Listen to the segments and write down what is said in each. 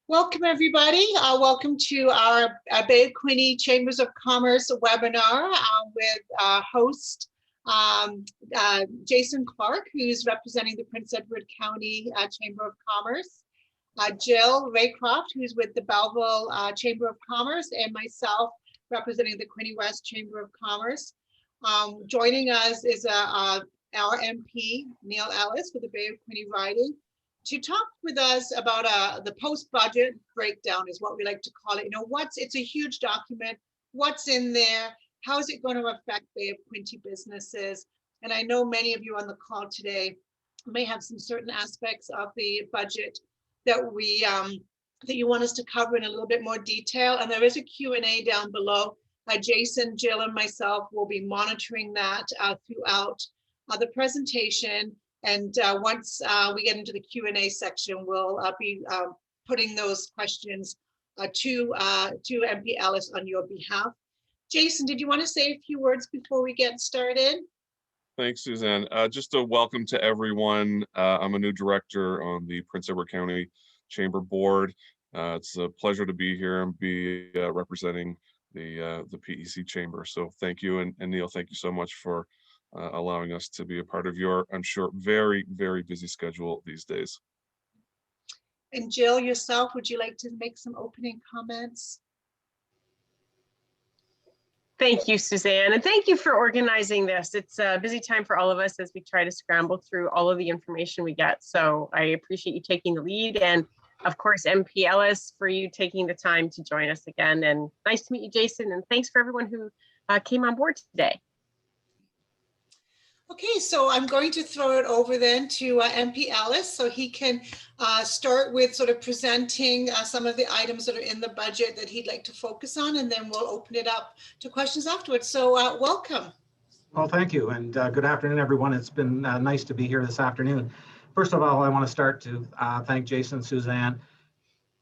Welcome, everybody. Welcome to our Bay of Quinte Chambers of Commerce webinar with host Jason Clark, who's representing the Prince Edward County Chamber of Commerce, Jill Raycroft, who's with the Belleville Chamber of Commerce, and myself representing the Quinte West Chamber of Commerce. Joining us is our MP, Neil Ellis, with the Bay of Quinte riding, to talk with us about the post-budget breakdown is what we like to call it. You know, it's a huge document. What's in there? How is it going to affect Bay of Quinte businesses? And I know many of you on the call today may have some certain aspects of the budget that that you want us to cover in a little bit more detail. And there is a Q&A down below. Jason, Jill, and myself will be monitoring that throughout the presentation. And once we get into the Q&A section, we'll be putting those questions to MP Ellis on your behalf. Jason, did you want to say a few words before we get started? Thanks, Suzanne. Just a welcome to everyone. I'm a new director on the Prince Edward County Chamber Board. It's a pleasure to be here and be representing the PEC Chamber. So thank you, and Neil, thank you so much for allowing us to be a part of your, I'm sure, very, very busy schedule these days. And Jill, yourself, would you like to make some opening comments? Thank you, Suzanne, and thank you for organizing this. It's a busy time for all of us as we try to scramble through all of the information we get. So I appreciate you taking the lead, and of course, MP Ellis, for you taking the time to join us again. And nice to meet you, Jason, and thanks for everyone who came on board today. Okay, so I'm going to throw it over then to MP Ellis so he can start with sort of presenting some of the items that are in the budget that he'd like to focus on, and then we'll open it up to questions afterwards. So welcome. Well, thank you, and good afternoon, everyone. It's been nice to be here this afternoon. First of all, I want to start to thank Jason, Suzanne,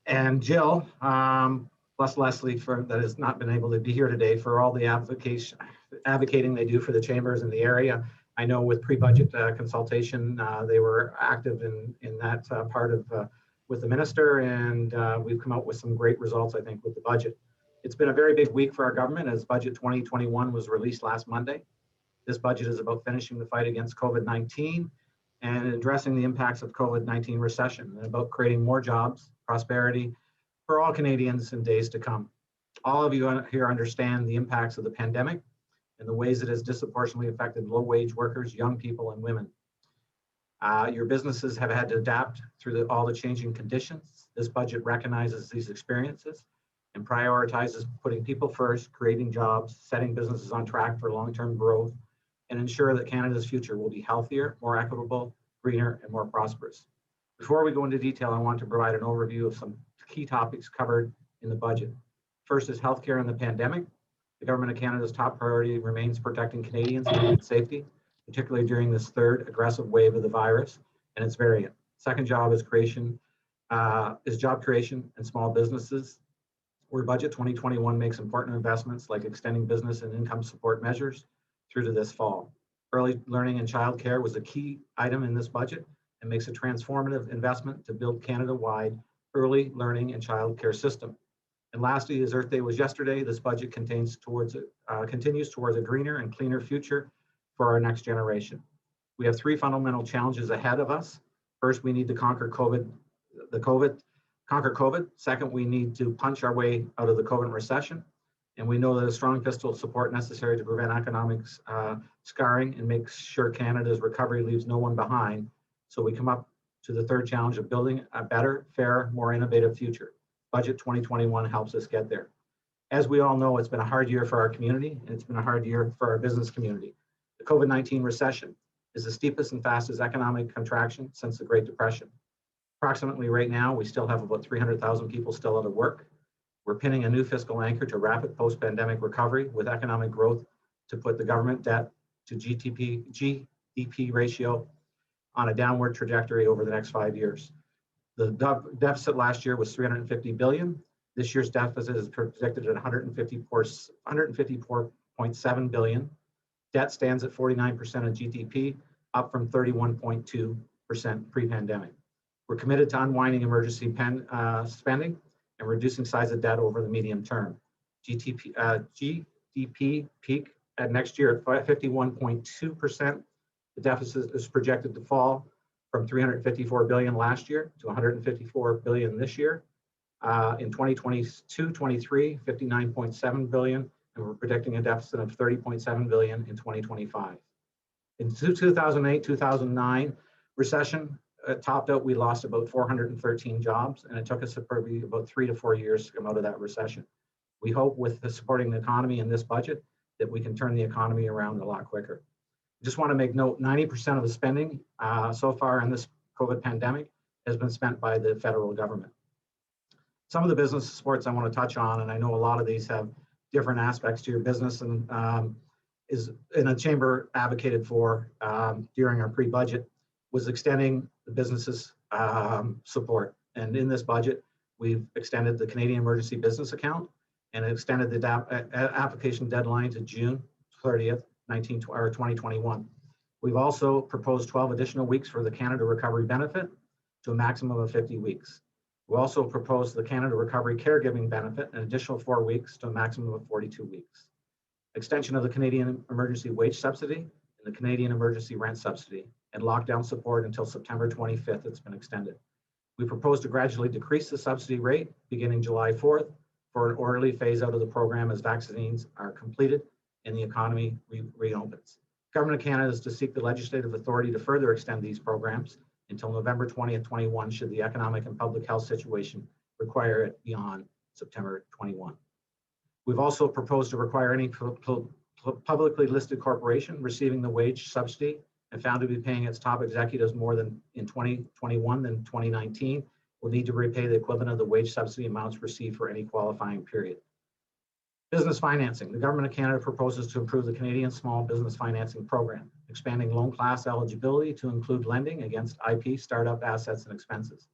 and Jill, plus Leslie, that has not been able to be here today, for all the advocating they do for the chambers in the area. I know with pre-budget consultation, they were active in that part of with the minister, and we've come out with some great results, I think, with the budget. It's been a very big week for our government as Budget 2021 was released last Monday. This budget is about finishing the fight against COVID-19 and addressing the impacts of COVID-19 recession, and about creating more jobs, prosperity for all Canadians in days to come. All of you here understand the impacts of the pandemic and the ways it has disproportionately affected low-wage workers, young people, and women. Your businesses have had to adapt through all the changing conditions. This budget recognizes these experiences and prioritizes putting people first, creating jobs, setting businesses on track for long-term growth, and ensure that Canada's future will be healthier, more equitable, greener, and more prosperous. Before we go into detail, I want to provide an overview of some key topics covered in the budget. First is healthcare and the pandemic. The Government of Canada's top priority remains protecting Canadians' health and safety, particularly during this third aggressive wave of the virus and its variant. Second job is job creation and small businesses, where Budget 2021 makes important investments like extending business and income support measures through to this fall. Early learning and childcare was a key item in this budget and makes a transformative investment to build Canada-wide early learning and childcare system. And lastly, as Earth Day was yesterday, this budget continues towards a greener and cleaner future for our next generation. We have three fundamental challenges ahead of us. First, we need to conquer COVID. Second, we need to punch our way out of the COVID recession. And we know that a strong fiscal support necessary to prevent economic scarring and make sure Canada's recovery leaves no one behind. So we come up to the third challenge of building a better, fairer, more innovative future. Budget 2021 helps us get there. As we all know, it's been a hard year for our community, and it's been a hard year for our business community. The COVID-19 recession is the steepest and fastest economic contraction since the Great Depression. Approximately right now, we still have about 300,000 people still out of work. We're pinning a new fiscal anchor to rapid post-pandemic recovery with economic growth to put the government debt to GDP ratio on a downward trajectory over the next 5 years. The deficit last year was $350 billion. This year's deficit is projected at $154.7 billion. Debt stands at 49% of GDP, up from 31.2% pre-pandemic. We're committed to unwinding emergency spending and reducing size of debt over the medium term. GDP peak at next year at 51.2%. The deficit is projected to fall from 354 billion last year to 154 billion this year. In 2022-23, 59.7 billion, and we're predicting a deficit of 30.7 billion in 2025. In 2008-2009 recession topped out, we lost about 413 jobs, and it took us probably about 3 to 4 years to come out of that recession. We hope with the supporting the economy in this budget that we can turn the economy around a lot quicker. Just want to make note, 90% of the spending so far in this COVID pandemic has been spent by the federal government. Some of the business supports I want to touch on, and I know a lot of these have different aspects to your business, and is in a chamber advocated for during our pre-budget, was extending the businesses support. And in this budget, we've extended the Canadian Emergency Business Account and extended the application deadline to June 30th, 2021. We've also proposed 12 additional weeks for the Canada Recovery Benefit to a maximum of 50 weeks. We also proposed the Canada Recovery Caregiving Benefit an additional 4 weeks to a maximum of 42 weeks. Extension of the Canadian Emergency Wage Subsidy and the Canadian Emergency Rent Subsidy, and lockdown support until September 25th. It's been extended. We propose to gradually decrease the subsidy rate beginning July 4th for an orderly phase out of the program as vaccines are completed and the economy reopens. Government of Canada is to seek the legislative authority to further extend these programs until November 20th, 21, should the economic and public health situation require it beyond September 21. We've also proposed to require any publicly listed corporation receiving the wage subsidy and found to be paying its top executives more than in 2021 than 2019 will need to repay the equivalent of the wage subsidy amounts received for any qualifying period. Business financing. The Government of Canada proposes to improve the Canadian Small Business Financing Program, expanding loan class eligibility to include lending against IP, startup assets, and expenses,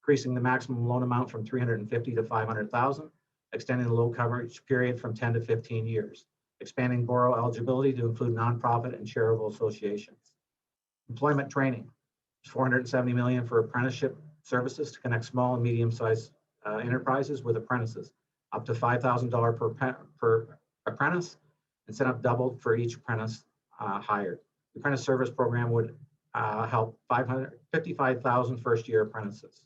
increasing the maximum loan amount from 350 to 500,000, extending the loan coverage period from 10 to 15 years, expanding borrow eligibility to include nonprofit and charitable associations. Employment training, 470 million for apprenticeship services to connect small and medium-sized enterprises with apprentices, up to $5,000 per apprentice, incentive doubled for each apprentice hired. The apprentice service program would help 55,000 first-year apprentices.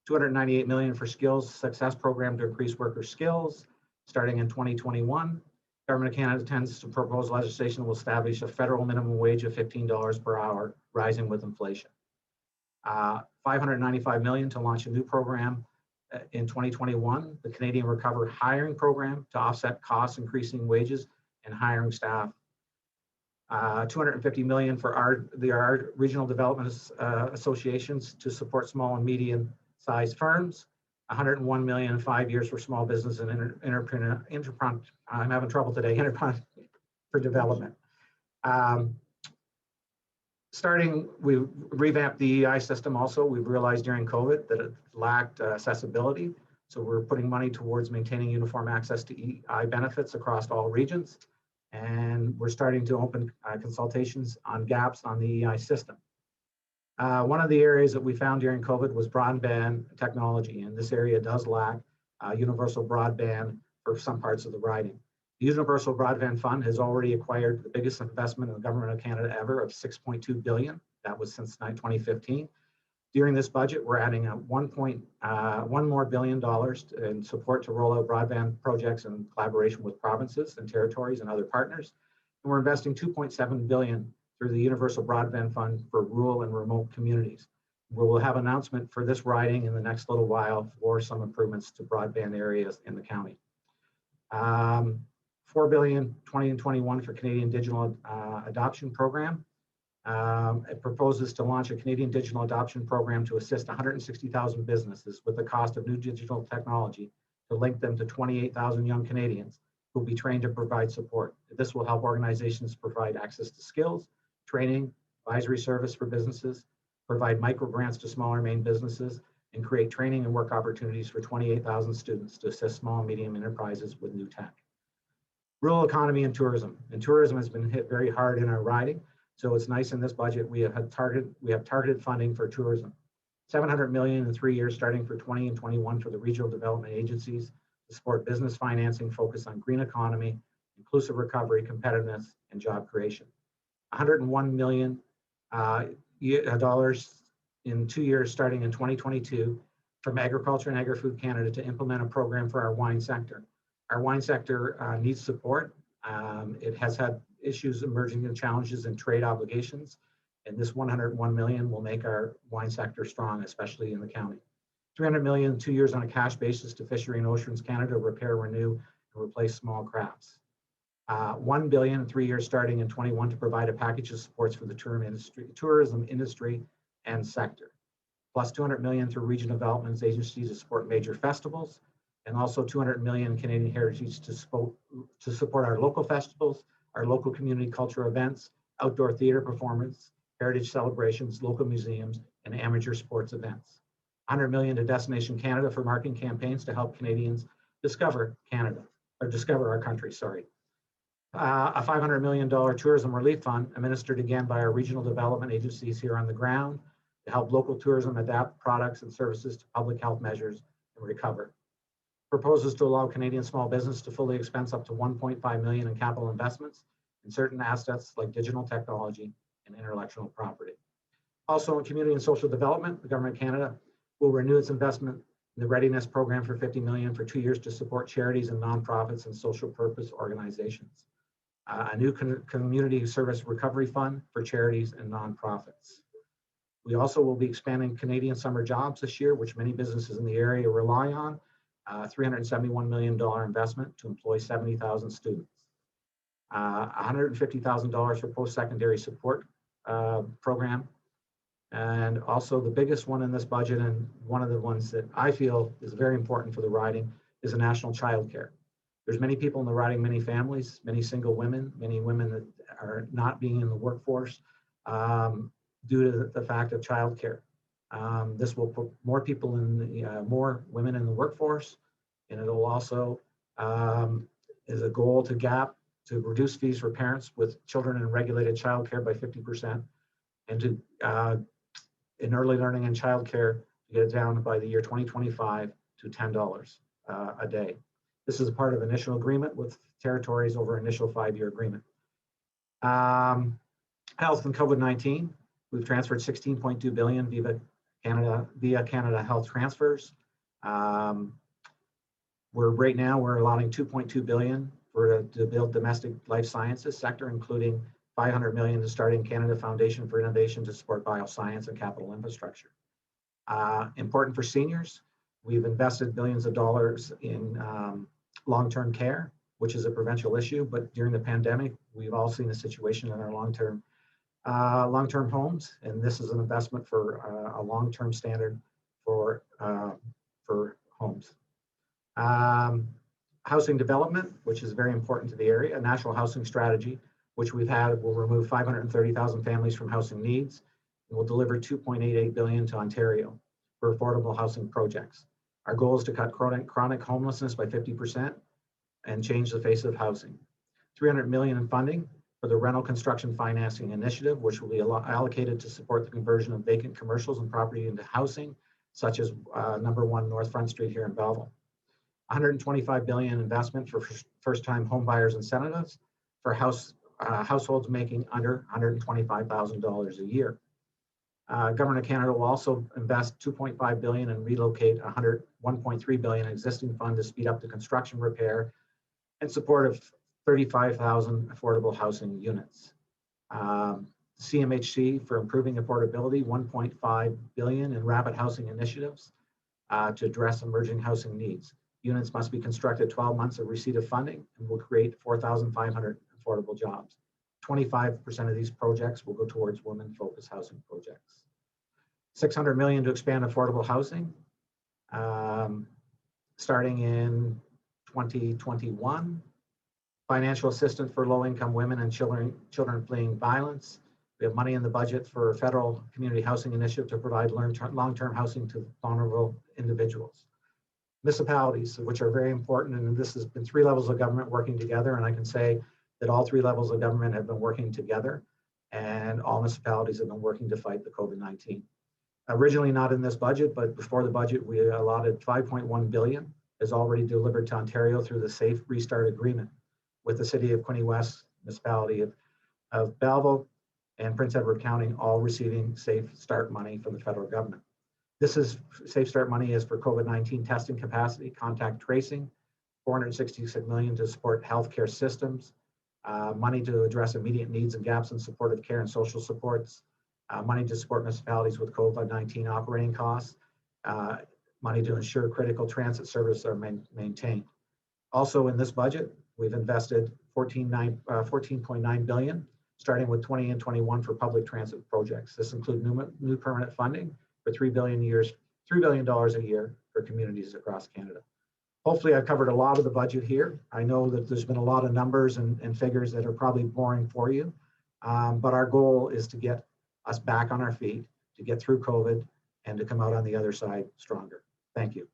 298 million for skills success program to increase worker skills. Starting in 2021, Government of Canada intends to propose legislation that will establish a federal minimum wage of $15 per hour, rising with inflation. 595 million to launch a new program in 2021, the Canadian Recovery Hiring Program to offset costs, increasing wages and hiring staff. 250 million for our regional development associations to support small and medium-sized firms. 101 million in 5 years for small business and I'm having trouble today, enterprise for development. We revamped the EI system also. We've realized during COVID that it lacked accessibility. So we're putting money towards maintaining uniform access to EI benefits across all regions. And we're starting to open consultations on gaps on the EI system. One of the areas that we found during COVID was broadband technology, and this area does lack universal broadband for some parts of the riding. The Universal Broadband Fund has already acquired the biggest investment in the Government of Canada ever of 6.2 billion. That was since 2015. During this budget, we're adding $1 more billion in support to roll out broadband projects in collaboration with provinces and territories and other partners. And we're investing 2.7 billion through the Universal Broadband Fund for rural and remote communities. We will have an announcement for this riding in the next little while for some improvements to broadband areas in the county. 4 billion 20 and 21 for Canadian Digital Adoption Program. It proposes to launch a Canadian Digital Adoption Program to assist 160,000 businesses with the cost of new digital technology to link them to 28,000 young Canadians who will be trained to provide support. This will help organizations provide access to skills, training, advisory service for businesses, provide micro grants to smaller Maine businesses, and create training and work opportunities for 28,000 students to assist small and medium enterprises with new tech. Rural economy and tourism. And tourism has been hit very hard in our riding. So it's nice in this budget, we have targeted funding for tourism. $700 million in 3 years starting for 20 and 21 for the regional development agencies to support business financing focused on green economy, inclusive recovery, competitiveness, and job creation. $101 million dollars in 2 years starting in 2022 from Agriculture and Agri-Food Canada to implement a program for our wine sector. Our wine sector needs support. It has had issues emerging and challenges and trade obligations, and this $101 million will make our wine sector strong, especially in the county. $300 million in 2 years on a cash basis to Fishery and Oceans Canada to repair, renew, and replace small crafts. $1 billion in 3 years starting in 21 to provide a package of supports for the tourism industry and sector, plus $200 million through regional development agencies to support major festivals, and also $200 million Canadian Heritage to support our local festivals, our local community culture events, outdoor theater performance, heritage celebrations, local museums, and amateur sports events. $100 million to Destination Canada for marketing campaigns to help Canadians discover Canada, or discover our country, sorry. A $500 million tourism relief fund administered again by our regional development agencies here on the ground to help local tourism adapt products and services to public health measures and recover. Proposes to allow Canadian small business to fully expense up to $1.5 million in capital investments in certain assets like digital technology and intellectual property. Also in community and social development, the Government of Canada will renew its investment in the Readiness Program for $50 million for 2 years to support charities and nonprofits and social purpose organizations. A new community service recovery fund for charities and nonprofits. We also will be expanding Canadian summer jobs this year, which many businesses in the area rely on. $371 million investment to employ 70,000 students. $150,000 for post-secondary support program. And also the biggest one in this budget, and one of the ones that I feel is very important for the riding, is a national childcare. There's many people in the riding, many families, many single women, many women that are not being in the workforce due to the fact of childcare. This will put more people in, more women in the workforce, and it will also is a goal to reduce fees for parents with children in regulated childcare by 50%, and to in early learning and childcare to get it down by the year 2025 to $10 a day. This is a part of initial agreement with territories over initial 5-year agreement. Health and COVID-19, we've transferred $16.2 billion via Canada Health Transfers. Right now we're allotting $2.2 billion to build domestic life sciences sector, including $500 million to starting Canada Foundation for Innovation to support bioscience and capital infrastructure. Important for seniors, we've invested billions of dollars in long-term care, which is a provincial issue, but during the pandemic, we've all seen the situation in our long-term homes, and this is an investment for a long-term standard for homes. Housing development, which is very important to the area, a national housing strategy, which we've had, will remove 530,000 families from housing needs, and will deliver $2.88 billion to Ontario for affordable housing projects. Our goal is to cut chronic homelessness by 50% and change the face of housing. $300 million in funding for the rental construction financing initiative, which will be allocated to support the conversion of vacant commercials and property into housing, such as number 1 North Front Street here in Belleville. $125 billion investment for first-time home buyers incentives for households making under $125,000 a year. Government of Canada will also invest $2.5 billion and relocate $1.3 billion existing fund to speed up the construction, repair, and support of 35,000 affordable housing units. CMHC for improving affordability, $1.5 billion in rapid housing initiatives to address emerging housing needs. Units must be constructed 12 months of receipt of funding and will create 4,500 affordable jobs. 25% of these projects will go towards women-focused housing projects. $600 million to expand affordable housing, starting in 2021. Financial assistance for low-income women and children fleeing violence. We have money in the budget for a federal community housing initiative to provide long-term housing to vulnerable individuals. Municipalities, which are very important, and this has been 3 levels of government working together, and I can say that all 3 levels of government have been working together, and all municipalities have been working to fight the COVID-19. Originally not in this budget, but before the budget, we allotted 5.1 billion is already delivered to Ontario through the Safe Restart Agreement with the City of Quinte West, municipality of Belleville, and Prince Edward County, all receiving Safe Start money from the federal government. This is Safe Start money is for COVID-19 testing capacity, contact tracing, 466 million to support healthcare systems, money to address immediate needs and gaps in supportive care and social supports, money to support municipalities with COVID-19 operating costs, money to ensure critical transit services are maintained. Also in this budget, we've invested 14.9 billion, starting with 20 and 21 for public transit projects. This includes new permanent funding for $3 billion a year for communities across Canada. Hopefully I've covered a lot of the budget here. I know that there's been a lot of numbers and figures that are probably boring for you, but our goal is to get us back on our feet, to get through COVID, and to come out on the other side stronger. Thank you.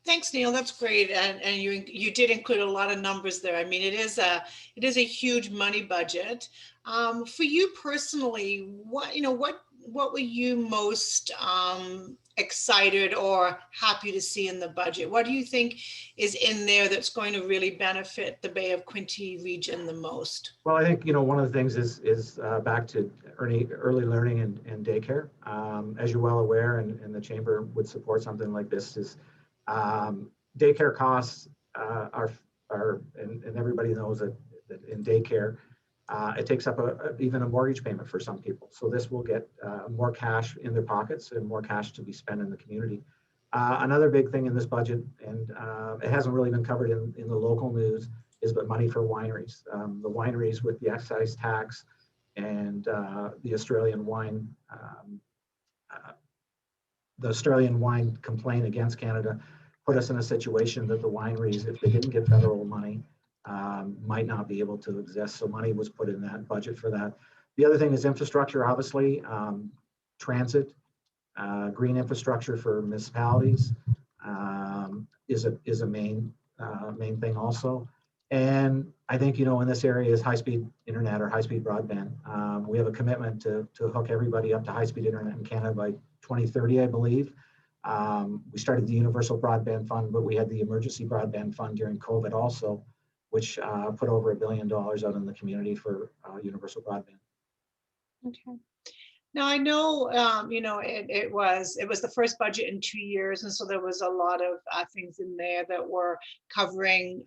Thanks, Neil. That's great, and you did include a lot of numbers there. I mean, it is a huge money budget. For you personally, what were you most excited or happy to see in the budget? What do you think is in there that's going to really benefit the Bay of Quinte region the most? Well, I think one of the things is back to early learning and daycare. As you're well aware, and the chamber would support something like this, is daycare costs are and everybody knows that in daycare it takes up even a mortgage payment for some people. So this will get more cash in their pockets and more cash to be spent in the community. Another big thing in this budget, and it hasn't really been covered in the local news, is but money for wineries. The wineries with the excise tax and the Australian wine complaint against Canada put us in a situation that the wineries, if they didn't get federal money, might not be able to exist. So money was put in that budget for that. The other thing is infrastructure, obviously, transit, green infrastructure for municipalities is a main thing also. And I think, in this area is high-speed internet or high-speed broadband. We have a commitment to hook everybody up to high-speed internet in Canada by 2030, I believe. We started the Universal Broadband Fund, but we had the Emergency Broadband Fund during COVID also, which put over $1 billion out in the community for universal broadband. Okay. Now I know, it was the first budget in 2 years, and so there was a lot of things in there that were covering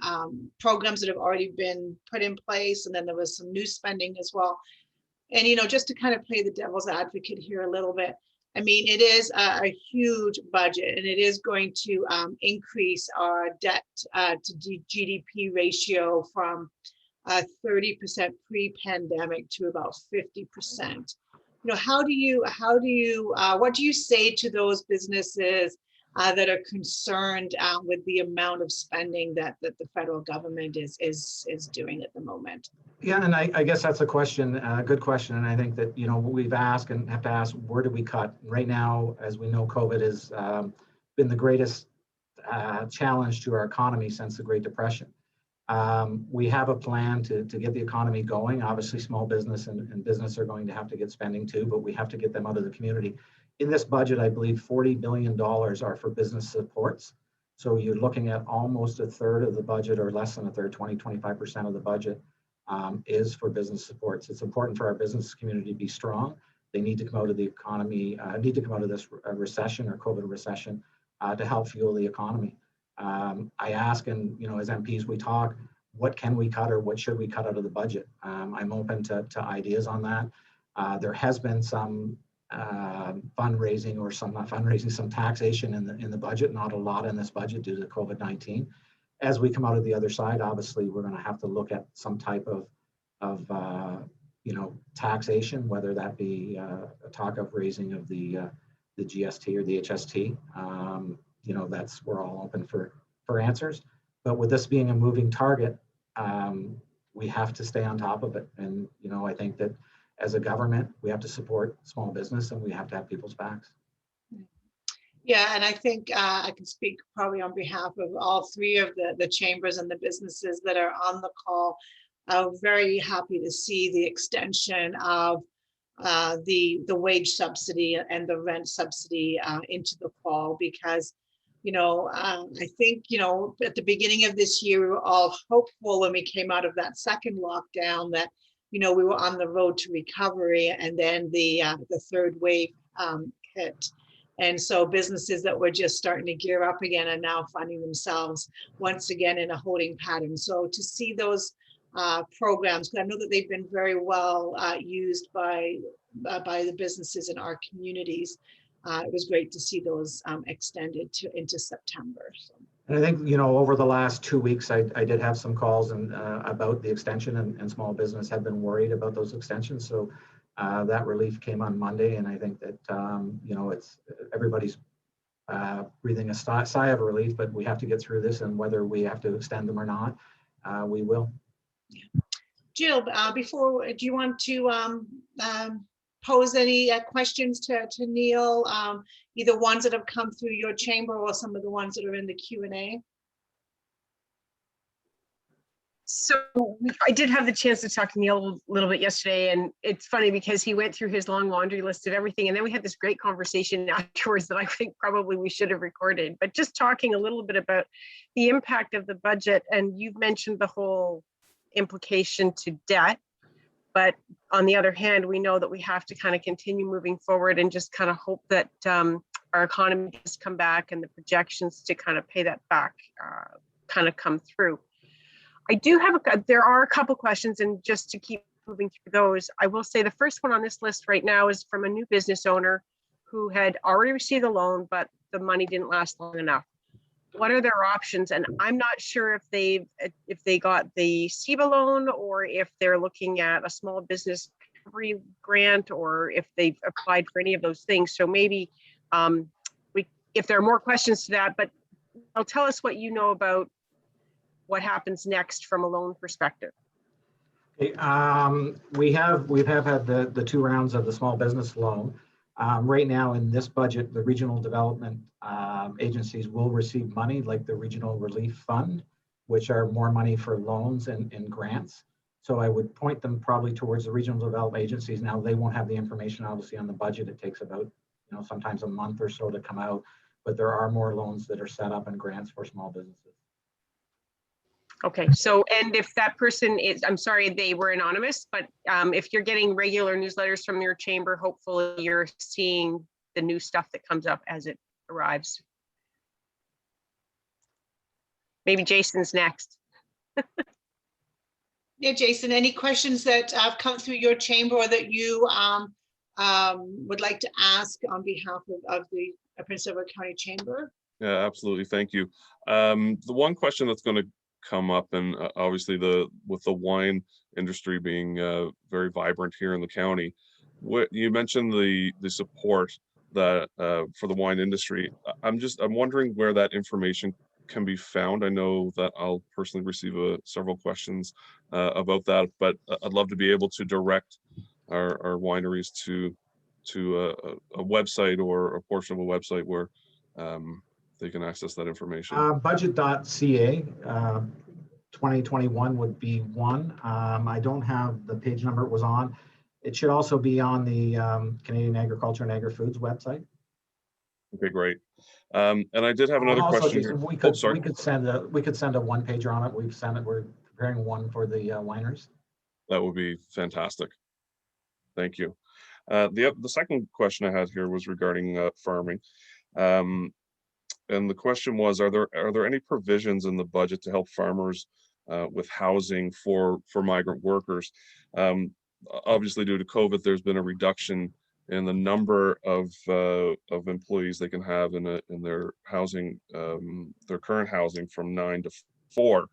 programs that have already been put in place, and then there was some new spending as well. And just to kind of play the devil's advocate here a little bit, I mean, it is a huge budget, and it is going to increase our debt to GDP ratio from 30% pre-pandemic to about 50%. What do you say to those businesses that are concerned with the amount of spending that the federal government is doing at the moment? Yeah, and I guess that's a question, a good question. And I think that, we've asked and have to ask, where do we cut? Right now, as we know, COVID has been the greatest challenge to our economy since the Great Depression. We have a plan to get the economy going. Obviously, small business and business are going to have to get spending too, but we have to get them out of the community. In this budget, I believe $40 billion are for business supports. So you're looking at almost a third of the budget, or less than a third, 25% of the budget is for business supports. It's important for our business community to be strong. They need to come out of the economy, need to come out of this recession or COVID recession to help fuel the economy. I ask, and as MPs we talk, what can we cut or what should we cut out of the budget? I'm open to ideas on that. There has been some fundraising, or some not fundraising, some taxation in the budget, not a lot in this budget due to COVID-19. As we come out of the other side, obviously we're going to have to look at some type of taxation, whether that be a talk of raising of the GST or the HST. We're all open for answers. But with this being a moving target, we have to stay on top of it. And I think that as a government, we have to support small business, and we have to have people's backs. Yeah, and I think I can speak probably on behalf of all three of the chambers and the businesses that are on the call. I'm very happy to see the extension of the wage subsidy and the rent subsidy into the fall, because I think, at the beginning of this year, we were all hopeful when we came out of that second lockdown that, we were on the road to recovery, and then the third wave hit. And so businesses that were just starting to gear up again are now finding themselves once again in a holding pattern. So to see those programs, because I know that they've been very well used by the businesses in our communities, it was great to see those extended into September. So. And I think, over the last 2 weeks, I did have some calls about the extension, and small business have been worried about those extensions. So that relief came on Monday, and I think that, it's everybody's breathing a sigh of relief, but we have to get through this, and whether we have to extend them or not, we will. Jill, do you want to pose any questions to Neil, either ones that have come through your chamber or some of the ones that are in the Q&A? So I did have the chance to talk to Neil a little bit yesterday, and it's funny because he went through his long laundry list of everything, and then we had this great conversation afterwards that I think probably we should have recorded, but just talking a little bit about the impact of the budget. And you've mentioned the whole implication to debt, but on the other hand, we know that we have to kind of continue moving forward and just kind of hope that our economy does come back, and the projections to kind of pay that back kind of come through. I do have there are a couple questions, and just to keep moving through those, I will say the first one on this list right now is from a new business owner who had already received a loan, but the money didn't last long enough. What are their options? And I'm not sure if they got the SEBA loan, or if they're looking at a small business recovery grant, or if they've applied for any of those things. So maybe if there are more questions to that, but tell us what you know about what happens next from a loan perspective. Okay, we have had the 2 rounds of the small business loan. Right now in this budget, the regional development agencies will receive money like the Regional Relief Fund, which are more money for loans and grants. So I would point them probably towards the regional development agencies. Now, they won't have the information obviously on the budget. It takes about, sometimes a month or so to come out, but there are more loans that are set up and grants for small businesses. Okay, so, and if that person is, I'm sorry, they were anonymous, but if you're getting regular newsletters from your chamber, hopefully you're seeing the new stuff that comes up as it arrives. Maybe Jason's next. Yeah, Jason, any questions that have come through your chamber or that you would like to ask on behalf of the Prince Edward County Chamber? Yeah, absolutely. Thank you. The one question that's going to come up, and obviously with the wine industry being very vibrant here in the county, what you mentioned the support that for the wine industry. I'm wondering where that information can be found. I know that I'll personally receive several questions about that, but I'd love to be able to direct our wineries to a website or a portion of a website where they can access that information. Budget.ca 2021 would be one. I don't have the page number it was on. It should also be on the Canadian Agriculture and Agri-Foods website. Okay, great. And I did have another question. Jason, we could send a one pager on it. We're preparing one for the wineries. That would be fantastic. Thank you. The second question I had here was regarding farming. And the question was, are there any provisions in the budget to help farmers with housing for migrant workers? Obviously, due to COVID, there's been a reduction in the number of employees they can have in their housing, their current housing, from 9 to 4.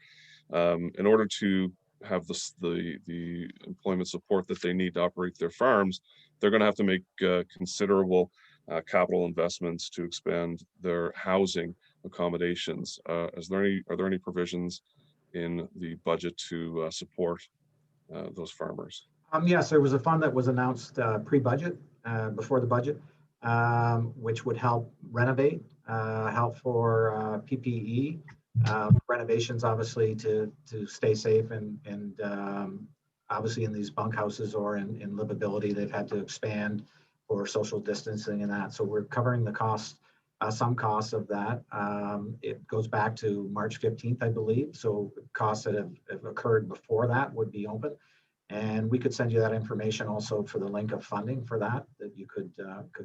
In order to have the employment support that they need to operate their farms, they're going to have to make considerable capital investments to expand their housing accommodations. Are there any provisions in the budget to support those farmers? Yes, there was a fund that was announced pre-budget, before the budget, which would help renovate, help for PPE, renovations, obviously, to stay safe and obviously in these bunkhouses or in livability, they've had to expand for social distancing and that. So we're covering the costs, some costs of that. It goes back to March 15th, I believe. So costs that have occurred before that would be open. And we could send you that information also for the link of funding for that you could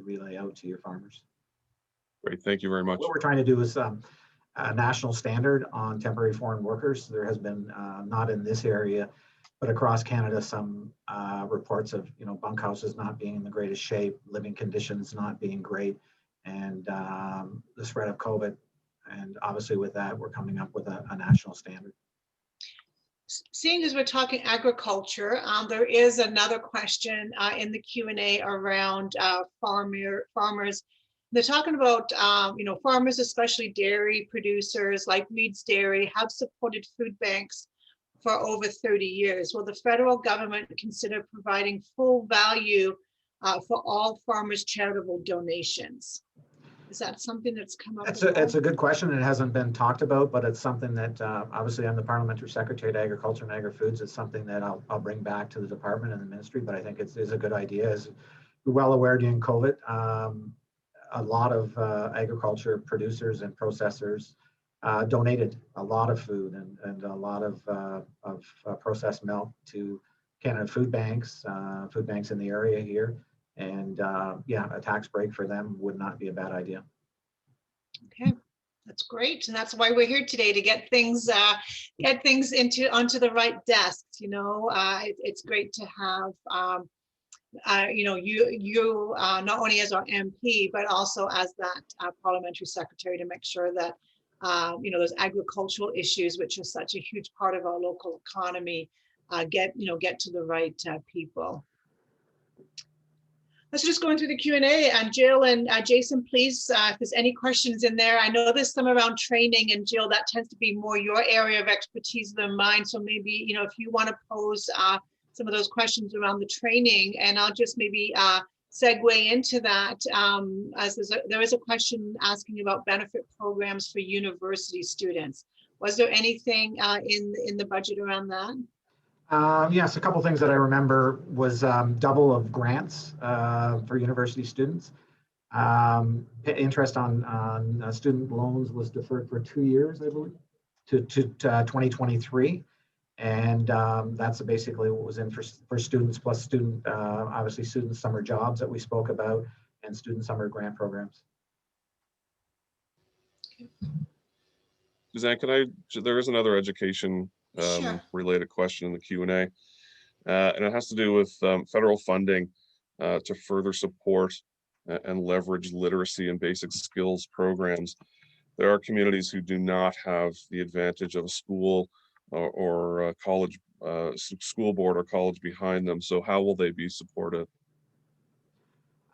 relay out to your farmers. Great, thank you very much. What we're trying to do is a national standard on temporary foreign workers. There has been, not in this area, but across Canada, some reports of bunkhouses not being in the greatest shape, living conditions not being great, and the spread of COVID. And obviously with that, we're coming up with a national standard. Seeing as we're talking agriculture, there is another question in the Q&A around farmers. They're talking about, farmers, especially dairy producers like Reed's Dairy, have supported food banks for over 30 years. Will the federal government consider providing full value for all farmers' charitable donations? Is that something that's come up? It's a good question. It hasn't been talked about, but it's something that obviously I'm the Parliamentary Secretary to Agriculture and Agri-Foods. It's something that I'll bring back to the department and the ministry, but I think it is a good idea. As you're well aware, during COVID, a lot of agriculture producers and processors donated a lot of food and a lot of processed milk to Canada food banks in the area here. And a tax break for them would not be a bad idea. Okay, that's great, and that's why we're here today, to get things onto the right desks. It's great to have you not only as our MP but also as that parliamentary secretary, to make sure that those agricultural issues, which are such a huge part of our local economy, get to the right people. Let's just go into the Q&A, and Jill and Jason, please, if there's any questions in there. I know there's some around training, and Jill, that tends to be more your area of expertise than mine. So maybe, if you want to pose some of those questions around the training, and I'll just maybe segue into that. As there is a question asking about benefit programs for university students. Was there anything in the budget around that? Yes, a couple things that I remember was double of grants for university students. Interest on student loans was deferred for 2 years, I believe, to 2023. And that's basically what was in for students, plus obviously student summer jobs that we spoke about, and student summer grant programs. Suzanne, there is another education Sure. related question in the Q&A, and it has to do with federal funding to further support and leverage literacy and basic skills programs. There are communities who do not have the advantage of a school or a college, school board or college behind them. So how will they be supported?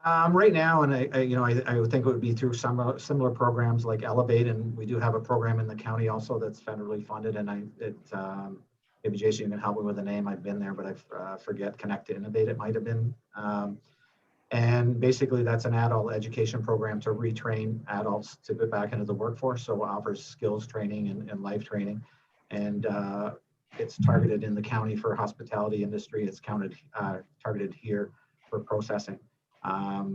Right now, and I would think it would be through some similar programs like Elevate, and we do have a program in the county also that's federally funded. And maybe Jason, you can help me with the name. I've been there, but I forget. Connect to Innovate, it might have been. And basically, that's an adult education program to retrain adults to get back into the workforce. So it offers skills training and life training, and it's targeted in the county for hospitality industry. It's targeted here for processing.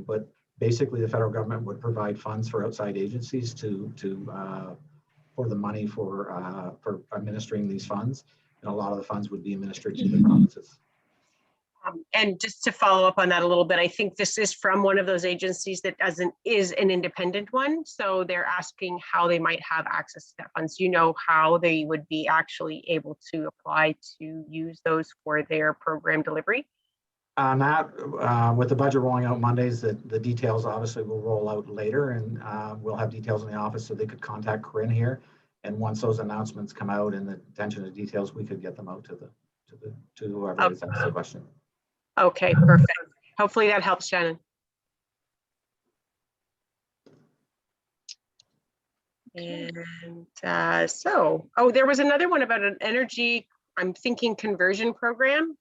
But basically, the federal government would provide funds for outside agencies for the money for administering these funds, and a lot of the funds would be administered to the provinces. And just to follow up on that a little bit, I think this is from one of those agencies that is an independent one. So they're asking how they might have access to that funds. Do you know how they would be actually able to apply to use those for their program delivery? With the budget rolling out Mondays, the details obviously will roll out later, and we'll have details in the office so they could contact Corinne here. And once those announcements come out and the attention to details, we could get them out to whoever is asking the question. Okay, perfect. Hopefully that helps, Shannon. And there was another one about an energy, I'm thinking, conversion program.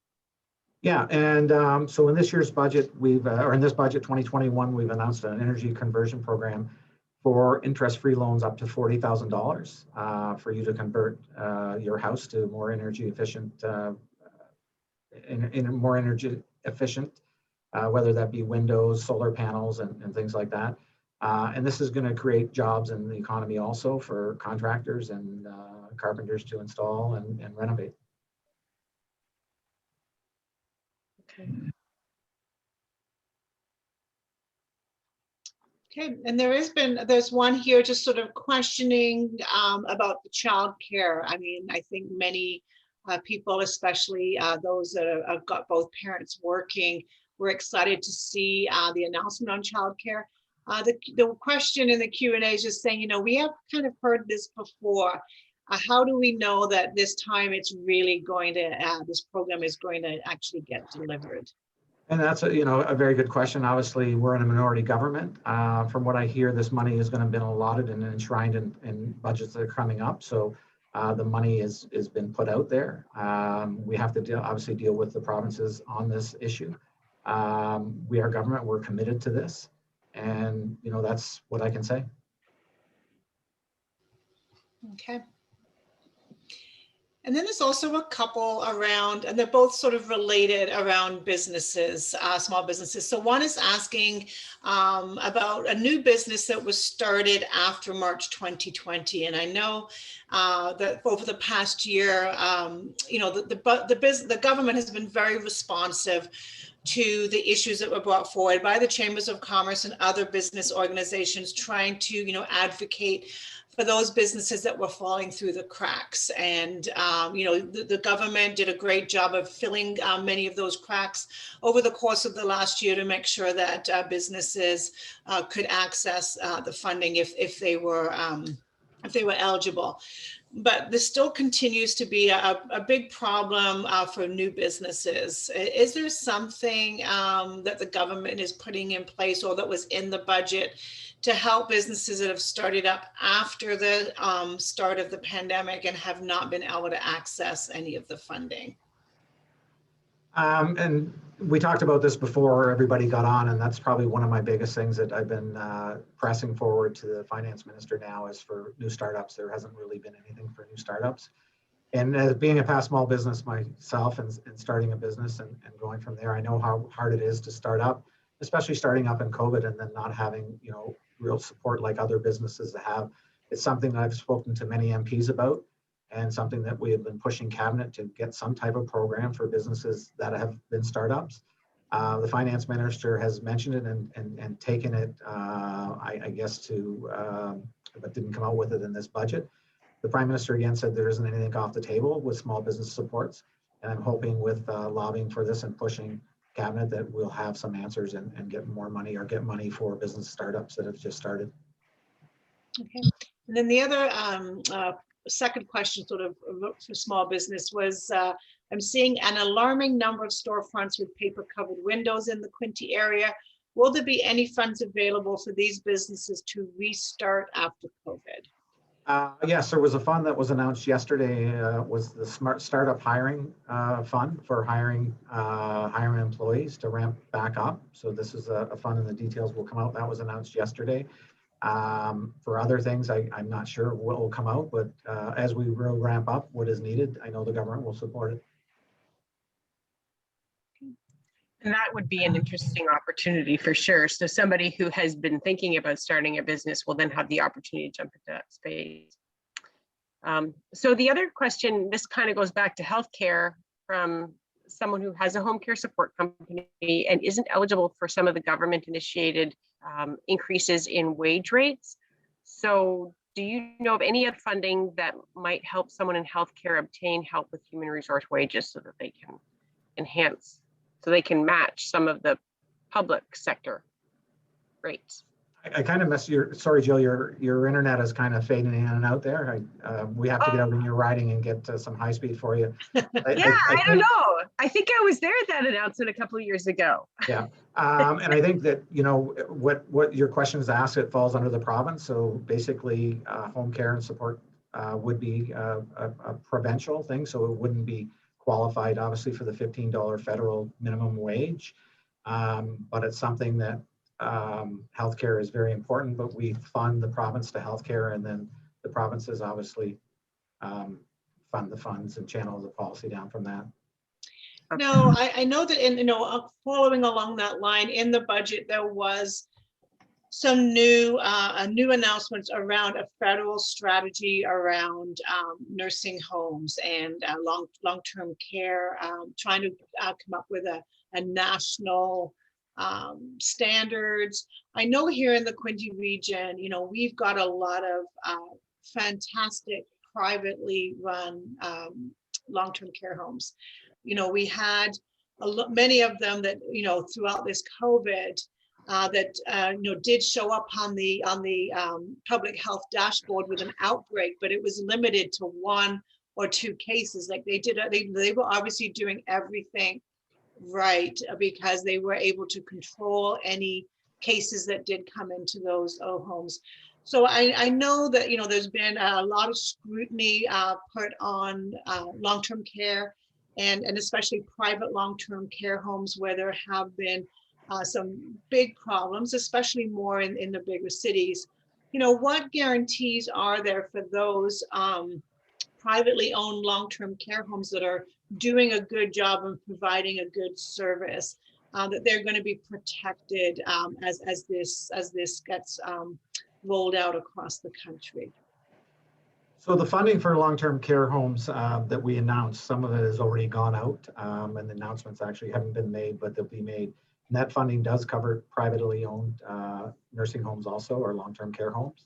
Yeah, and so in this year's budget, or in this budget 2021, we've announced an energy conversion program for interest-free loans up to $40,000 for you to convert your house to more energy efficient in more energy efficient, whether that be windows, solar panels, and things like that. And this is going to create jobs in the economy also for contractors and carpenters to install and renovate. Okay. Okay, and there's one here just sort of questioning about the childcare. I mean, I think many people, especially those that have got both parents working, were excited to see the announcement on childcare. The question in the Q&A is just saying, you know, we have kind of heard this before. How do we know that this time it's really going to, this program is going to actually get delivered? And that's a very good question. Obviously, we're in a minority government. From what I hear, this money is going to be allotted and enshrined in budgets that are coming up. So the money has been put out there. We have to obviously deal with the provinces on this issue. We are government. We're committed to this, and that's what I can say. Okay. And then there's also a couple around, and they're both sort of related around businesses, small businesses. So one is asking about a new business that was started after March 2020. And I know that over the past year, the government has been very responsive to the issues that were brought forward by the Chambers of Commerce and other business organizations trying to, advocate for those businesses that were falling through the cracks. And, the government did a great job of filling many of those cracks over the course of the last year to make sure that businesses could access the funding if they were eligible. But this still continues to be a big problem for new businesses. Is there something that the government is putting in place or that was in the budget to help businesses that have started up after the start of the pandemic and have not been able to access any of the funding? And we talked about this before everybody got on, and that's probably one of my biggest things that I've been pressing forward to the finance minister now is for new startups. There hasn't really been anything for new startups. And as being a past small business myself and starting a business and going from there, I know how hard it is to start up, especially starting up in COVID and then not having, real support like other businesses have. It's something that I've spoken to many MPs about and something that we have been pushing cabinet to get some type of program for businesses that have been startups. The finance minister has mentioned it and taken it, I guess, but didn't come out with it in this budget. The Prime Minister again said there isn't anything off the table with small business supports. And I'm hoping with lobbying for this and pushing cabinet that we'll have some answers and get more money or get money for business startups that have just started. Okay. And then the other second question sort of for small business was, I'm seeing an alarming number of storefronts with paper covered windows in the Quinte area. Will there be any funds available for these businesses to restart after COVID? Yes, there was a fund that was announced yesterday, was the Smart Startup Hiring Fund for hiring employees to ramp back up. So this is a fund and the details will come out. That was announced yesterday. For other things, I'm not sure what will come out, but as we will ramp up what is needed, I know the government will support it. And that would be an interesting opportunity for sure. So somebody who has been thinking about starting a business will then have the opportunity to jump into that space. So the other question, this kind of goes back to healthcare from someone who has a home care support company and isn't eligible for some of the government initiated increases in wage rates. So do you know of any other funding that might help someone in healthcare obtain help with human resource wages so that they can enhance, so they can match some of the public sector rates? I kind of missed sorry, Jill, your internet is kind of fading in and out there. We have to get out when you're riding and get some high speed for you. I don't know. I think I was there at that announcement a couple of years ago. Yeah, and I think that, what your question is asked, it falls under the province. So basically home care and support would be a provincial thing. So it wouldn't be qualified obviously for the $15 federal minimum wage. But it's something that healthcare is very important, but we fund the province to healthcare, and then the provinces obviously fund the funds and channel the policy down from that. No, I know that, and following along that line, in the budget, there was some new announcements around a federal strategy around nursing homes and long-term care, trying to come up with a national standards. I know here in the Quinte region, we've got a lot of fantastic privately run long-term care homes. We had many of them that, throughout this COVID, that did show up on the public health dashboard with an outbreak, but it was limited to 1 or 2 cases. Like they were obviously doing everything right because they were able to control any cases that did come into those homes. So I know that there's been a lot of scrutiny put on long-term care and especially private long-term care homes where there have been some big problems, especially more in the bigger cities. What guarantees are there for those privately owned long-term care homes that are doing a good job of providing a good service, that they're going to be protected as this gets rolled out across the country? So the funding for long-term care homes that we announced, some of it has already gone out, and the announcements actually haven't been made, but they'll be made. And that funding does cover privately owned nursing homes also, or long-term care homes.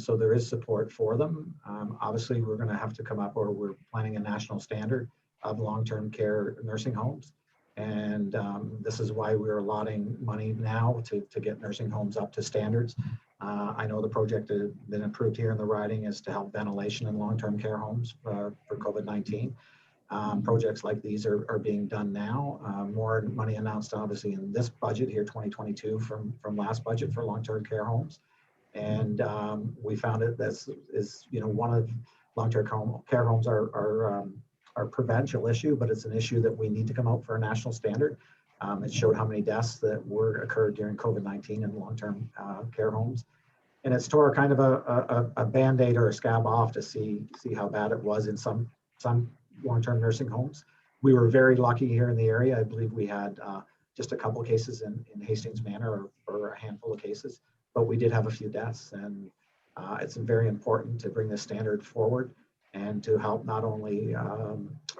So there is support for them. Obviously, we're going to have to come up, or we're planning a national standard of long-term care nursing homes. And this is why we're allotting money now to get nursing homes up to standards. I know the project that has been approved here in the riding is to help ventilation in long-term care homes for COVID-19. Projects like these are being done now. More money announced obviously in this budget here, 2022, from last budget for long-term care homes. And we found it this is one of long-term care homes are a provincial issue, but it's an issue that we need to come out for a national standard. It showed how many deaths that occurred during COVID-19 in long-term care homes. And it's tore kind of a Band-Aid or a scab off to see how bad it was in some long-term nursing homes. We were very lucky here in the area. I believe we had just a couple of cases in Hastings Manor, or a handful of cases, but we did have a few deaths. And it's very important to bring this standard forward and to help not only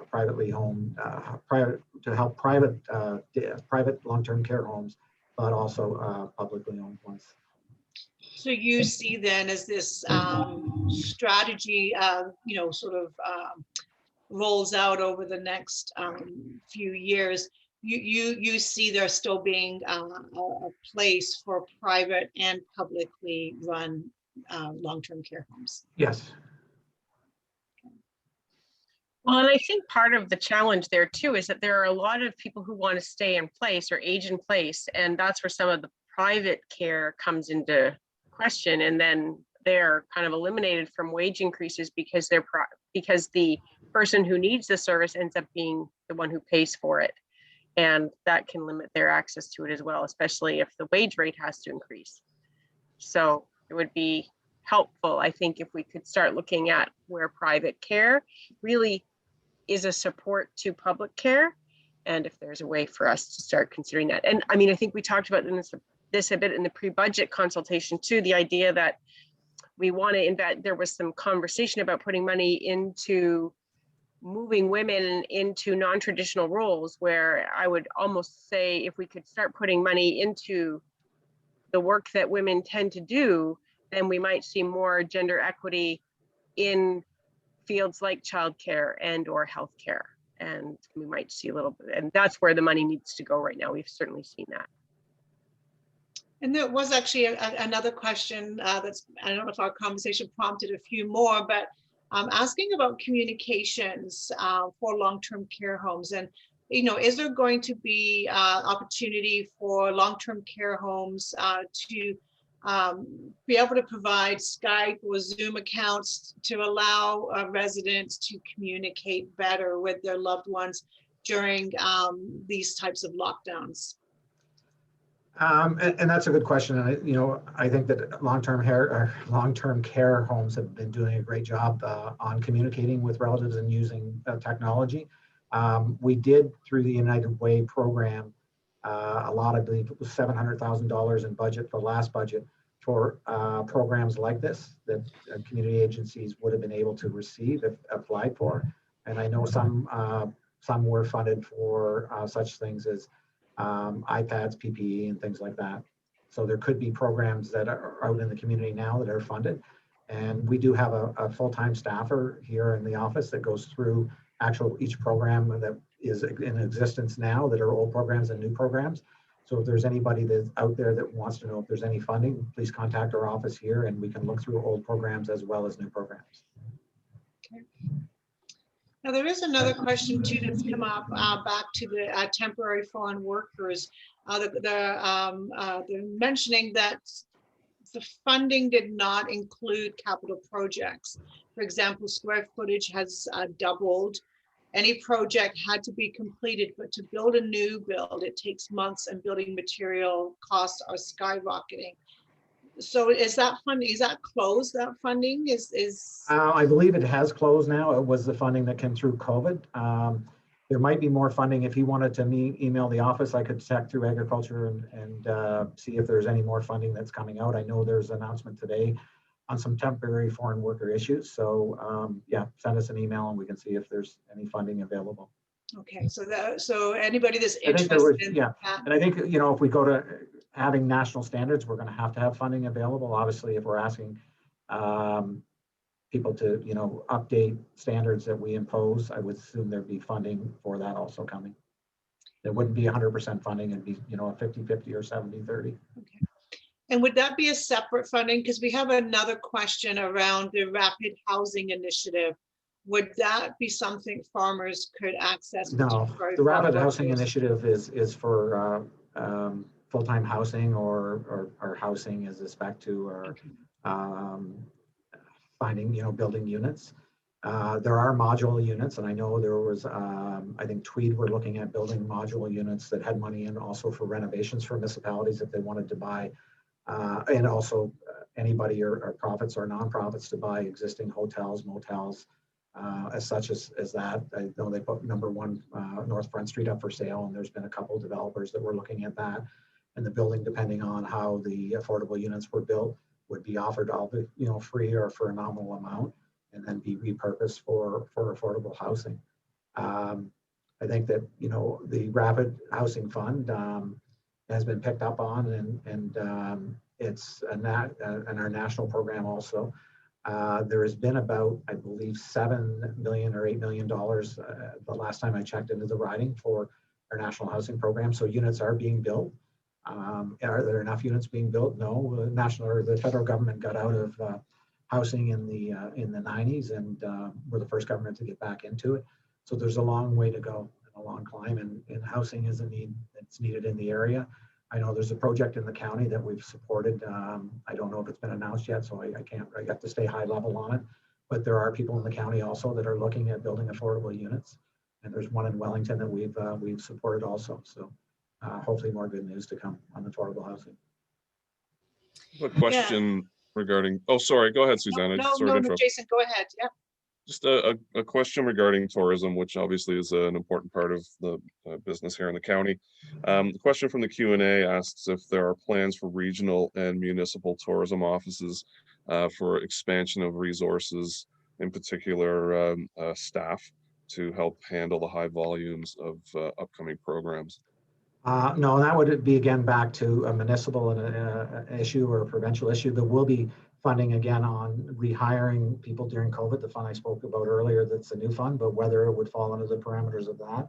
privately owned, to help private long-term care homes, but also publicly owned ones. So you see then as this strategy, sort of rolls out over the next few years, you see there still being a place for private and publicly run long-term care homes? Yes. Well, and I think part of the challenge there too is that there are a lot of people who want to stay in place or age in place, and that's where some of the private care comes into question, and then they're kind of eliminated from wage increases because the person who needs the service ends up being the one who pays for it, and that can limit their access to it as well, especially if the wage rate has to increase. So it would be helpful, I think, if we could start looking at where private care really is a support to public care, and if there's a way for us to start considering that. And I mean, I think we talked about this a bit in the pre-budget consultation too, the idea that we want to invest. There was some conversation about putting money into moving women into non-traditional roles, where I would almost say if we could start putting money into the work that women tend to do, then we might see more gender equity in fields like childcare and or healthcare. And we might see a little bit, and that's where the money needs to go right now. We've certainly seen that. And there was actually another question that's, I don't know if our conversation prompted a few more, but asking about communications for long-term care homes. And, is there going to be opportunity for long-term care homes to be able to provide Skype or Zoom accounts to allow residents to communicate better with their loved ones during these types of lockdowns? And that's a good question. And I think that long-term care homes have been doing a great job on communicating with relatives and using technology. We did, through the United Way program, a lot, I believe it was $700,000 in budget for last budget for programs like this that community agencies would have been able to receive if applied for. And I know some were funded for such things as iPads, PPE, and things like that. So there could be programs that are out in the community now that are funded. And we do have a full-time staffer here in the office that goes through each program that is in existence now, that are old programs and new programs. So if there's anybody that's out there that wants to know if there's any funding, please contact our office here and we can look through old programs as well as new programs. Okay. Now there is another question too that's come up back to the temporary foreign workers. They're mentioning that the funding did not include capital projects. For example, square footage has doubled. Any project had to be completed, but to build a new build, it takes months and building material costs are skyrocketing. So is that funding, is that closed, that funding is? I believe it has closed now. It was the funding that came through COVID. There might be more funding. If you wanted to email the office, I could check through agriculture and see if there's any more funding that's coming out. I know there's an announcement today on some temporary foreign worker issues. So yeah, send us an email and we can see if there's any funding available. Okay, so anybody that's interested in that. And I think, you know, if we go to having national standards, we're going to have funding available. Obviously, if we're asking people to, you know, update standards that we impose, I would assume there'd be funding for that also coming. It wouldn't be 100% funding. It'd be, you know, a 50-50 or 70-30. Okay. And would that be a separate funding? Because we have another question around the rapid housing initiative. Would that be something farmers could access? No, the rapid housing initiative is for full-time housing or housing as a spec to, or finding, you know, building units. There are modular units, and I know there was, I think Tweed were looking at building modular units that had money in also for renovations for municipalities if they wanted to buy, and also anybody or profits or nonprofits to buy existing hotels, motels, as such as that. I know they put number 1 North Front Street up for sale, and there's been a couple of developers that were looking at that. And the building, depending on how the affordable units were built, would be offered all the, you know, free or for a nominal amount, and then be repurposed for affordable housing. I think that, you know, the Rapid Housing Fund has been picked up on, and it's and our national program also. There has been about, I believe, $7 million or $8 million the last time I checked into the riding for our national housing program. So units are being built. Are there enough units being built? No. The national or the federal government got out of housing in the 90s, and we're the first government to get back into it. So there's a long way to go and a long climb, and housing is a need that's needed in the area. I know there's a project in the county that we've supported. I don't know if it's been announced yet, so I can't. I have to stay high level on it. But there are people in the county also that are looking at building affordable units, and there's one in Wellington that we've supported also. So hopefully more good news to come on affordable housing. A question regarding. Oh, sorry. Go ahead, Suzanne. No, Jason, go ahead. Yeah. Just a question regarding tourism, which obviously is an important part of the business here in the county. The question from the Q&A asks if there are plans for regional and municipal tourism offices for expansion of resources, in particular staff, to help handle the high volumes of upcoming programs. No, that would be again back to a municipal issue or a provincial issue. There will be funding again on rehiring people during COVID, the fund I spoke about earlier, that's a new fund, but whether it would fall under the parameters of that.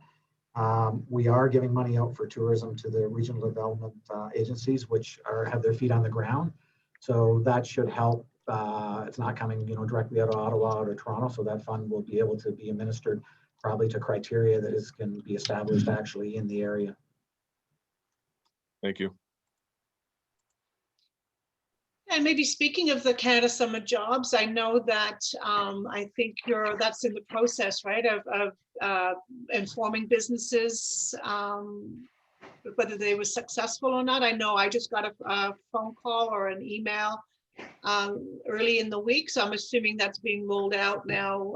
We are giving money out for tourism to the regional development agencies, which have their feet on the ground. So that should help. It's not coming, you know, directly out of Ottawa or Toronto, so that fund will be able to be administered probably to criteria that can be established actually in the area. Thank you. And maybe speaking of the Canada Summer Jobs, I know that I think that's in the process, right, of informing businesses whether they were successful or not. I know I just got a phone call or an email early in the week, so I'm assuming that's being rolled out now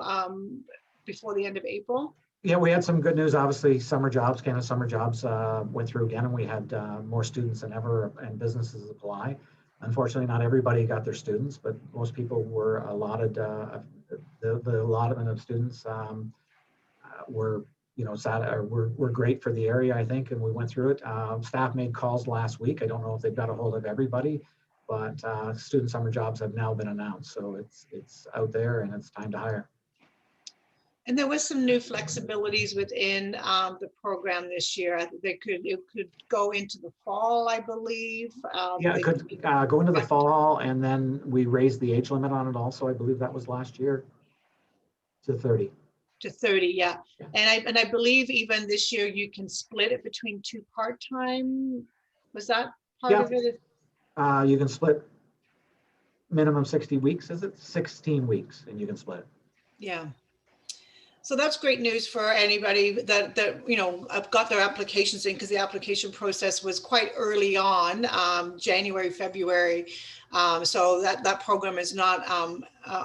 before the end of April. Yeah, we had some good news. Obviously, summer jobs, Canada Summer Jobs went through again, and we had more students than ever and businesses apply. Unfortunately, not everybody got their students, but most people were allotted, the allotment of students were, were great for the area, I think, and we went through it. Staff made calls last week. I don't know if they've got a hold of everybody, but student summer jobs have now been announced. So it's out there and it's time to hire. And there was some new flexibilities within the program this year. It could go into the fall, I believe. Yeah, it could go into the fall, and then we raised the age limit on it also. I believe that was last year to 30. To 30, yeah. Yeah. And I believe even this year you can split it between 2 part-time. Was that part of it? You can split minimum 60 weeks, is it? 16 weeks, and you can split it. Yeah. So that's great news for anybody that got their applications in, because the application process was quite early on, January, February. So that program is not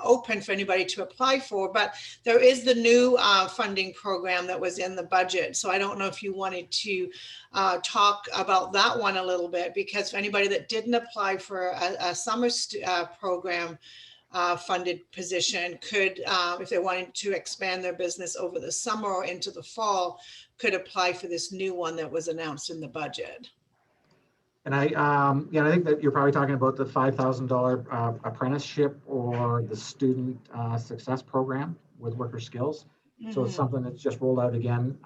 open for anybody to apply for, but there is the new funding program that was in the budget. So I don't know if you wanted to talk about that one a little bit, because for anybody that didn't apply for a summer program funded position could, if they wanted to expand their business over the summer or into the fall, could apply for this new one that was announced in the budget. And I think that you're probably talking about the $5,000 apprenticeship or the student success program with worker skills. Mm-hmm. So it's something that's just rolled out again.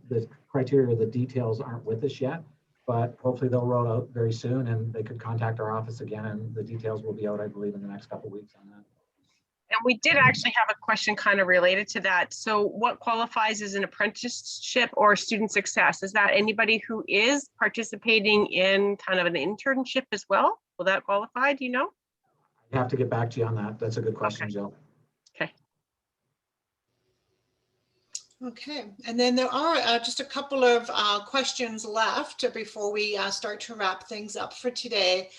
The criteria, the details aren't with us yet, but hopefully they'll roll out very soon, and they could contact our office again, and the details will be out, I believe, in the next couple of weeks on that. And we did actually have a question kind of related to that. So what qualifies as an apprenticeship or student success? Is that anybody who is participating in kind of an internship as well? Will that qualify? Do you know? I have to get back to you on that. That's a good question, okay. Jill. Okay. Okay, and then there are just a couple of questions left before we start to wrap things up for today.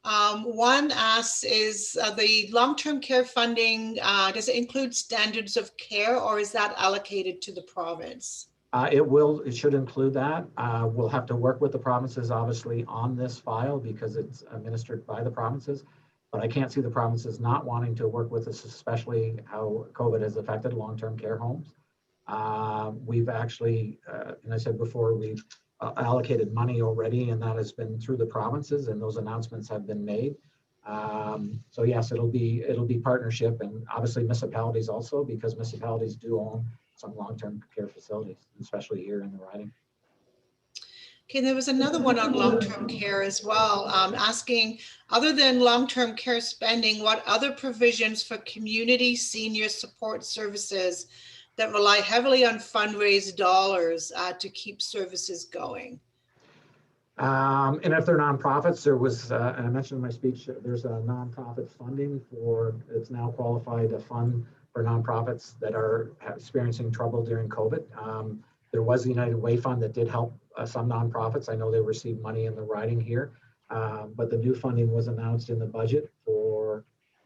One asks, is the long-term care funding, does it include standards of care, or is that allocated to the province? It should include that. We'll have to work with the provinces, obviously, on this file because it's administered by the provinces. But I can't see the provinces not wanting to work with us, especially how COVID has affected long-term care homes. We've actually, and I said before, we've allocated money already, and that has been through the provinces, and those announcements have been made. So yes, it'll be partnership, and obviously municipalities also, because municipalities do own some long-term care facilities, especially here in the riding. Okay, there was another one on long-term care as well, asking, other than long-term care spending, what other provisions for community senior support services that rely heavily on fundraised dollars to keep services going? And if they're nonprofits, there was, and I mentioned in my speech, there's a nonprofit funding for, it's now qualified a fund for nonprofits that are experiencing trouble during COVID. There was the United Way Fund that did help some nonprofits. I know they received money in the riding here, but the new funding was announced in the budget for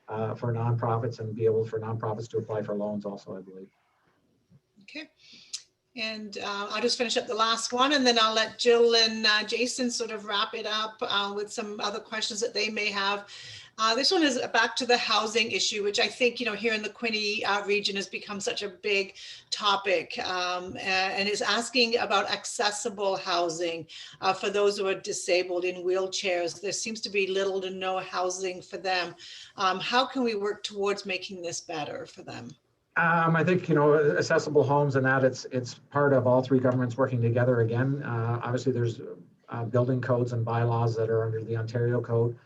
nonprofits, and be able for nonprofits to apply for loans also, I believe. Okay, and I'll just finish up the last one, and then I'll let Jill and Jason sort of wrap it up with some other questions that they may have. This one is back to the housing issue, which I think, here in the Quinte region has become such a big topic, and is asking about accessible housing for those who are disabled in wheelchairs. There seems to be little to no housing for them. How can we work towards making this better for them? I think, accessible homes and that it's part of all three governments working together again. Obviously, there's building codes and bylaws that are under the Ontario Code.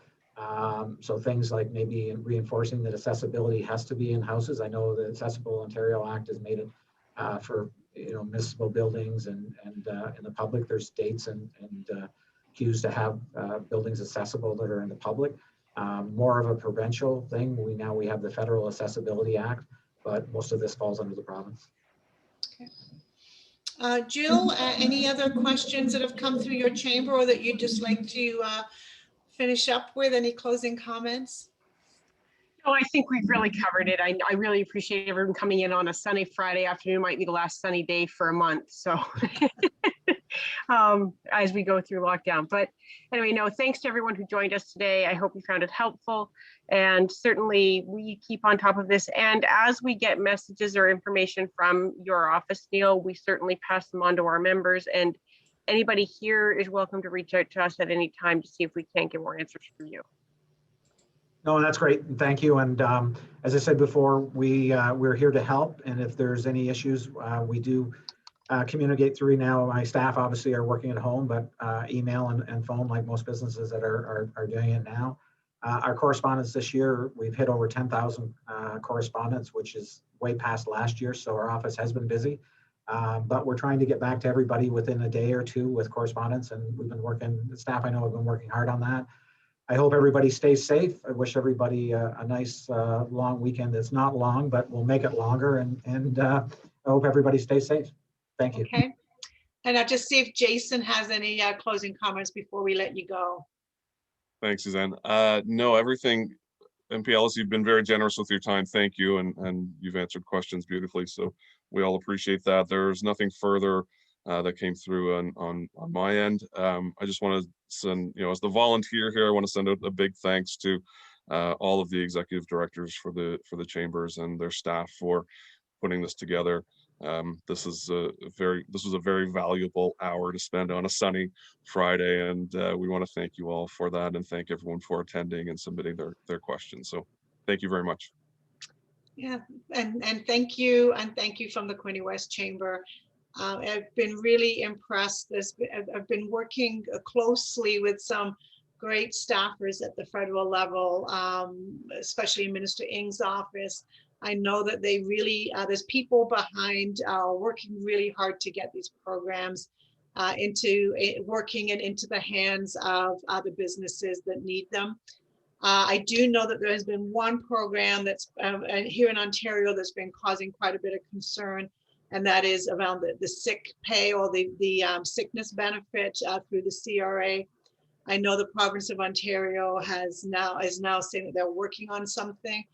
So things like maybe reinforcing that accessibility has to be in houses. I know the Accessible Ontario Act has made it for municipal buildings and in the public. There's dates and cues to have buildings accessible that are in the public. More of a provincial thing. We have the Federal Accessibility Act, but most of this falls under the province. Okay. Jill, any other questions that have come through your chamber or that you'd just like to finish up with? Any closing comments? No, I think we've really covered it. I really appreciate everyone coming in on a sunny Friday afternoon. Might be the last sunny day for a month. So as we go through lockdown. But anyway, no, thanks to everyone who joined us today. I hope you found it helpful. And certainly we keep on top of this. And as we get messages or information from your office, Neil, we certainly pass them on to our members. And anybody here is welcome to reach out to us at any time to see if we can't get more answers from you. No, that's great. Thank you. And as I said before, we're here to help. And if there's any issues, we do communicate through now. My staff obviously are working at home, but email and phone, like most businesses that are doing it now. Our correspondence this year, we've hit over 10,000 correspondence, which is way past last year. So our office has been busy, but we're trying to get back to everybody within a day or two with correspondence. And we've been working, the staff I know have been working hard on that. I hope everybody stays safe. I wish everybody a nice long weekend. It's not long, but we'll make it longer. And I hope everybody stays safe. Thank you. Okay. And I'll just see if Jason has any closing comments before we let you go. Thanks, Suzanne. No, everything, MP Ellis, you've been very generous with your time. Thank you. And you've answered questions beautifully. So we all appreciate that. There's nothing further that came through on my end. I just want to send, as the volunteer here, I want to send out a big thanks to all of the executive directors for the chambers and their staff for putting this together. This was a very valuable hour to spend on a sunny Friday, and we want to thank you all for that, and thank everyone for attending and submitting their questions. So thank you very much. Yeah, and thank you from the Quinte West Chamber. I've been really impressed. I've been working closely with some great staffers at the federal level, especially in Minister Ng's office. I know that they really, there's people behind working really hard to get these programs working and into the hands of other businesses that need them. I do know that there has been one program that's here in Ontario that's been causing quite a bit of concern, and that is around the sick pay or the sickness benefit through the CRA. I know the province of Ontario is now saying that they're working on something.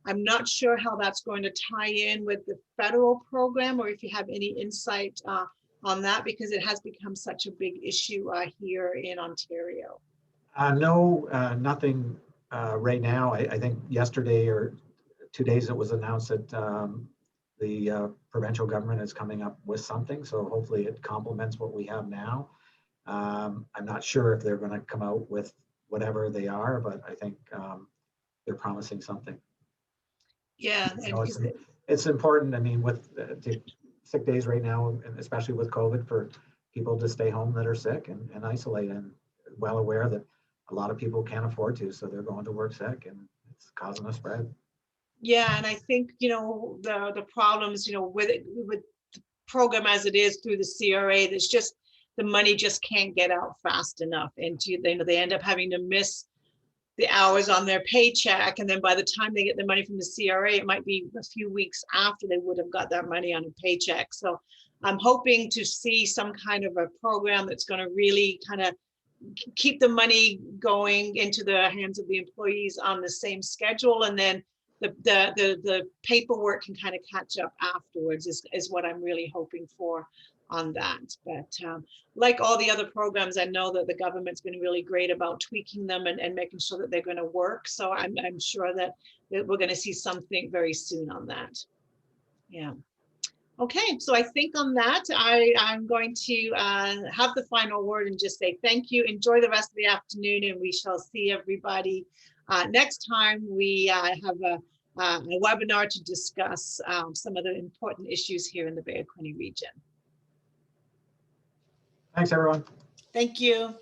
I'm not sure how that's going to tie in with the federal program, or if you have any insight on that, because it has become such a big issue here in Ontario. No, nothing right now. I think yesterday or 2 days it was announced that the provincial government is coming up with something. So hopefully it complements what we have now. I'm not sure if they're going to come out with whatever they are, but I think they're promising something. Yeah, it's important. I mean, with sick days right now, and especially with COVID, for people to stay home that are sick and isolate, and well aware that a lot of people can't afford to, so they're going to work sick, and it's causing a spread. Yeah, and I think the problems with the program as it is through the CRA, there's just the money just can't get out fast enough, and they end up having to miss the hours on their paycheck, and then by the time they get the money from the CRA, it might be a few weeks after they would have got that money on a paycheck. So I'm hoping to see some kind of a program that's going to really kind of keep the money going into the hands of the employees on the same schedule, and then the paperwork can kind of catch up afterwards is what I'm really hoping for on that. But like all the other programs, I know that the government's been really great about tweaking them and making sure that they're going to work. So I'm sure that we're going to see something very soon on that. Yeah. Okay, so I think on that, I'm going to have the final word and just say thank you. Enjoy the rest of the afternoon, and we shall see everybody next time we have a webinar to discuss some of the important issues here in the Bay of Quinte region. Thanks, everyone. Thank you.